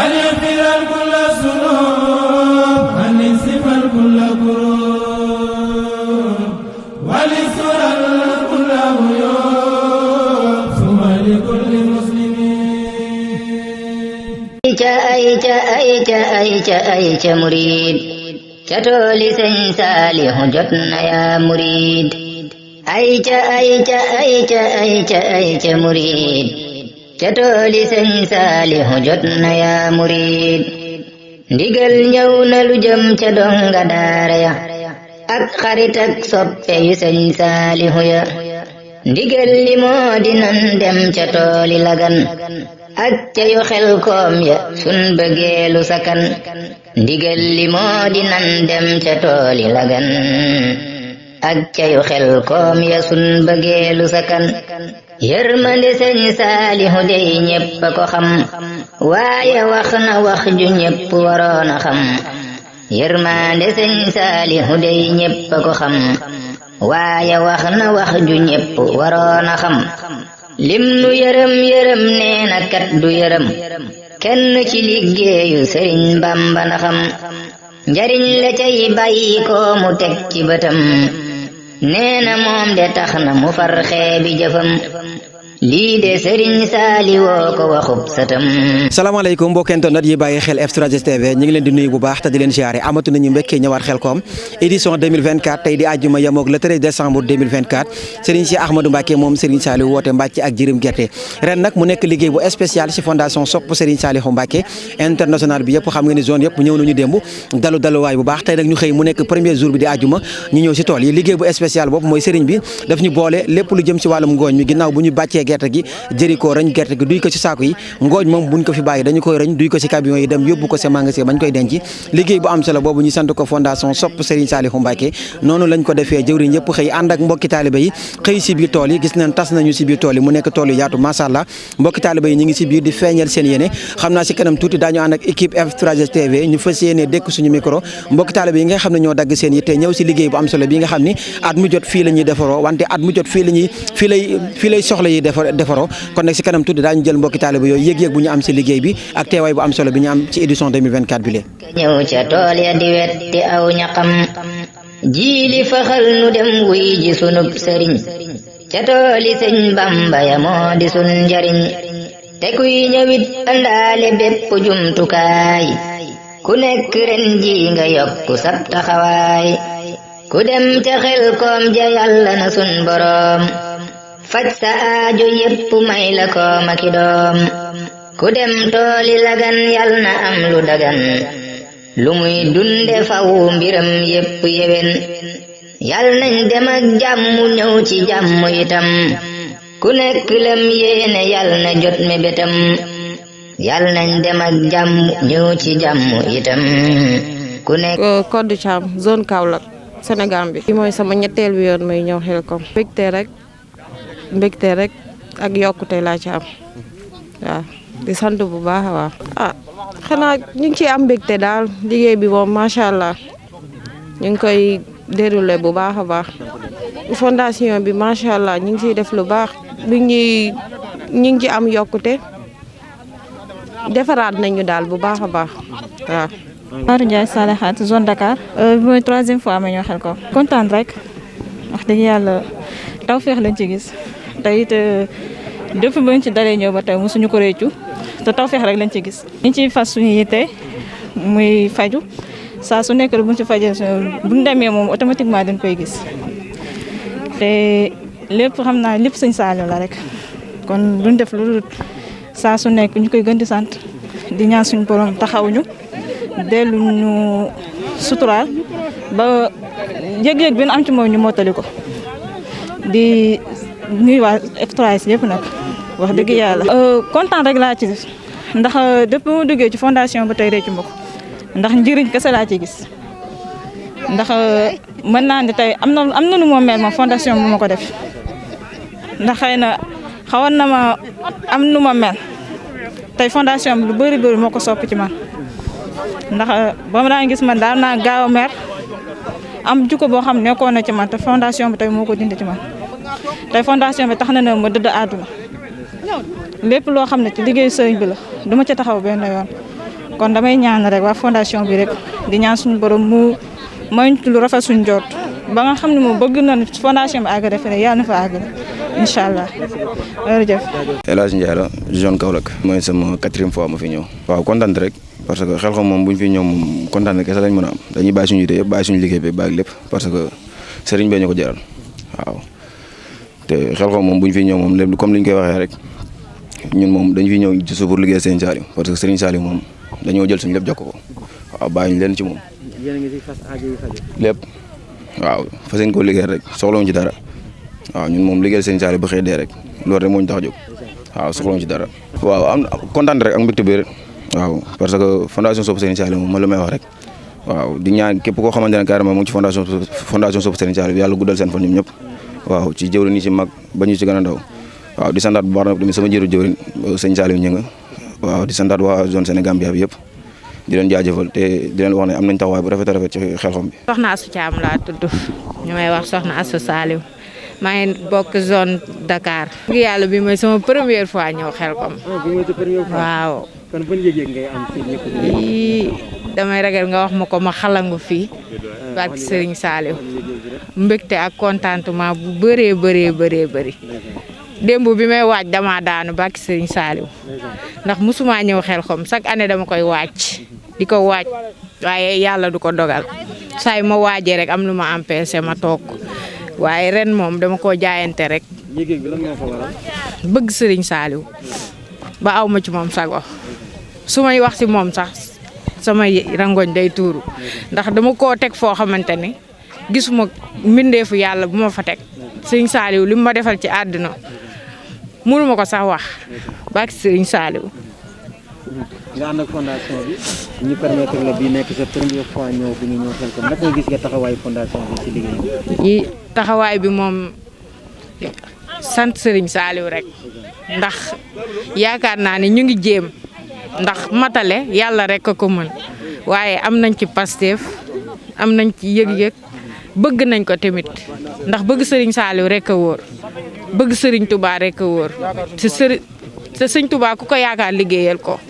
يغفر كل الذنوب أن يكسف كل كروب وليستر كل عيوب ثم لكل مسلمين أيت مريد كتولي سن صالح جتنا يا مريد أيت مريد كتولي سن صالح جتنا يا مريد ndigal ñëw na lu jëm ca donga daara ya ak xarit ak soppe yu sëñ Saalihu ya ndigal li moo di nan dem ca tooli Lagan ak ca yu xel koom ya sun bëggeelu sakan ndigal li moo di nan dem ca tooli Lagan ak ca yu xel koom ya sun bëggeelu sakan yërmande sëñ Saalihu dey ñépp a ko xam waaye wax na wax ju ñépp waroon a xam yërmande sëñ Saalihu dey ñépp a ko xam waaye wax na wax ju ñépp waroon a xam lim nu yërëm nee na kat du yërëm kenn ci liggéeyu sëriñ Bamba na xam njariñ la cay bàyyi ko mu teg ci bëtam nee na moom de tax na mu far xeebi jëfam lii de Serigne Saliou woo ko waxub satam. salaamaaleykum mbokki internet yi bàyyi xel F3S TV ñu ngi leen di nuyu bu baax te di leen ziare amatu nañu mbékkee ñëwaat Xelcom édition 2024 tey di àjjuma yemoog le 13 décembre 2024 Serigne Cheikh Ahmadou Mbacké moom Serigne Saliou woote mbàcc ak jërim gerte ren nag mu nekk liggéey bu spécial ci fondation Sopp Serigne Saliou Mbacké international bi yëpp xam nga ni zone yëpp ñëw nañu démb daluwaay bu baax tey nag ñu xëy mu nekk premier jour bi di àjjuma ñu ñëw ci tool yi liggéey bu spécial boobu mooy Serigne bi daf ñu boole lépp lu jëm ci wàllum ngooñ mi ginnaaw bu ñu bàccee gerte gi jëri ko rañ gerte gi duy ko ci saako yi ngooñ moom buñ ko fi bàyyi dañu koy rañ duy ko ci camion yi dem yóbbu ko ci magasin bañ koy denc liggéey bu am solo boobu ñu sant ko fondation Sopp Serigne Saliou Mbacké noonu lañ ko defee jëwriñ yëpp xëy ànd ak mbokki taalibe yi xëy ci biir tool yi gis nañ tas nañu ci biir tool yi mu nekk tool yu yaatu macha allah mbokki taalibe yi ñu ngi ci biir di feeñal seen yéene xam naa ci kanam tuuti daañu ànd ak équipe F3S TV ñu fas yéene dékk suñu micro mbokki taalibe yi nga xam ne ñoo dagg seen yitte ñëw ci liggéey bu am solo bi nga xam ni at mu jot fii la ñuy defaroo wante at mu jot fii lay soxla yi defaroo kon nag ci kanam tuuti daañu jël mbokki taalibe yooyu yëg-yëg bu ñu am ci liggéey bi ak teewaay bu am solo bi ñu am ci édition 2024 bi lee ñëw ca tool ya di wetti aw ñaqam jiili faxal nu dem wuy ji sunub sëriñ ca tooli sëñ Bamba ya moo di sun njariñ te kuy ñëwit andaale bépp jumtukaay ku nekk ren ji nga yokku sab taxawaay ku dem ca Xelcom ja yàlla na sun boroom faj sa aajo yépp may la ko maki doom ku dem tooli Lagan yal na am lu dagan lu muy dunde faw mbiram yépp yewen yal nañ dem ak jàmm ñëw ci jàmm itam ku nekk lam yéene yal na jot me betam yal nañ dem ak jàmm ñëw ci jàmm itam ku nekk Codou Thiam zone Kaolack Sénégal bi mooy sama ñetteel bi yoon may ñëw Xelcom mbégte rek ak yokkute laa ci am waaw di sant bu baax a baax xanaa ñu ngi ciy am mbégte daal liggéey bi moom macha allah ñu ngi koy déroulé bu baax a baax fondation bi macha allah ñu ngi ciy def lu baax ñu ngi ci am yokkute defaraat nañu daal bu baax a baax waaw. Fatou Ndiaye Salahat zone Dakar. mooy 3e fois ma ñëw Xelcom. kontaan rek wax dëgg yàlla tawfeex lañ ci gis te it depuis ba ñu ci dalee ñëw ba tey mosuñu ko réccu te tawfeex rek lañ ci gis. ñu ciy fas suñu yitte muy faju saa su nekk bu ñu ci fajee bu ñu demee moom automatiquement dañ koy gis te lépp xam naa lépp sëñ Saliou la rek kon duñ def lu saa su nekk ñu koy gën di sant di ñaan suñu borom taxawuñu dellu ñu suturaal ba yëg-yëg bi ñu am ci moom ñu mottali ko di nuyu waa F3S yëpp nag wax dëgg yàlla. kontaan rek laa ci ndax depuis mu duggee ci fondation ba tey réccu ma ko ndax njëriñ kese laa ci gis ndax mën naa ne tey am na nu moo mel ma fondation bu ma ko def ndax xëy na xawoon na ma am nu ma mel tey fondation bi lu bëri moo ko sopp ci man ndax ba ma daan gis man daal naa gaaw a mer am jukko boo xam nekkoon na ci man te fondation bi tey moo ko dindi ci man tey fondation bi tax na ne ma dëdd àdduna lépp loo xam ne ci liggéeyu sëriñ bi la du ma ci taxaw benn yoon kon damay ñaan rek waa fondation bi rek di ñaan suñu borom mu may lu rafet suñu jot ba nga xam ne moom bëgg na fondation bi àgg rek yàlla na fa àgg incha allah jërëjëf. El Hadj Ndiaye la zone Kaolack mooy sama 4e fois ma fi ñëw. waaw kontaan rek parce que Xelcom moom bu ñu fi ñëw moom kontaan kese lañ mën a am dañuy bàyyi suñu yite yëpp bàyyi suñu liggéey bi bàyyi lépp parce que sëriñ bee ñu ko jaral waaw te Xelcom moom bu ñu fi ñëw moom lépp comme li ñu koy waxee rek ñun moom dañu fi ñëw ci pour liggéey Serigne Saliou parce que Serigne Saliou moom dañoo jël suñu lépp jox ko waaw bàyyi ñu leen ci moom. yéen a ngi si fas aajo yi faju lépp waaw fas yéene koo liggéey rek soxlawuñ ci dara waaw ñun moom liggéeyal Serigne Saliou ba xëy dee rek loolu rek moo ñu tax a jóg waaw soxlawuñ ci dara. waaw am kontaan rek ak mbégte bi rek waaw parce que fondation Sopp Serigne Saliou moom ma la may wax rek waaw di ñaan képp koo xamante ne carrément mu ngi ci fondation Sopp Serigne Saliou yàlla guddal seen fan ñoom ñëpp waaw ci jëwriñ ñi ci mag ba ñu ci gën a ndaw waaw di santaat bu baax nag tamit sama jëru jëwriñ sëñ Saliou Ñinga waaw di santaat waa zone Sénégambia bi yëpp di leen jaajëfal te di leen wax ne am nañ taxawaay bu rafet a rafet ci Xelcom bi. Soxna Assou Thiam laa tudd ñu may wax Soxna Assou Saliou maa ngi bokk zone Dakar. ngi yàlla bi mooy sama première fois ñëw Xelcom. bi mooy sa première fois waaw. kon ban yëg-yëg ngay am ci ñëpp. damay ragal nga wax ma ko ma xalangu fii. barke Serigne Saliou. mbégte ak contentement bu bëree. démb bi may waaj dama daanu barke Serigne Saliou ndax musuma ñëw Xelcom chaque année dama koy waaj di ko waaj waaye yàlla du ko dogal saa yu ma waajee rek am lu ma empêché ma toog waaye ren moom dama koo jaayante rek. yëg-yëg bi lan moo ko waral. bëgg Serigne Saliou ba aw ma ci moom sago su may wax ci moom sax sama rangoñ day tuuru ndax dama koo teg foo xamante ni gisuma mbindeefu yàlla bu ma fa teg Serigne Saliou li mu ma defal ci àdduna mënuma ko sax wax barke Serigne Saliou. nga ànd ak fondation bi ñu permettre la bi nekk sa première fois ñëw bi nga ñëw Xelcom naka nga gis nga taxawaayu fondation bi ci liggéey bi. yi taxawaay bi moom sant Serigne Saliou rek ndax yaakaar naa ne ñu ngi jéem ndax matale yàlla rek a ko mën waaye am nañ ci Pastef am nañ ci yëg-yëg bëgg nañ ko tamit ndax bëgg Serigne Saliou rek a wóor bëgg Serigne Touba rek a wóor te Serigne Touba ku ko yaakaar liggéeyal ko.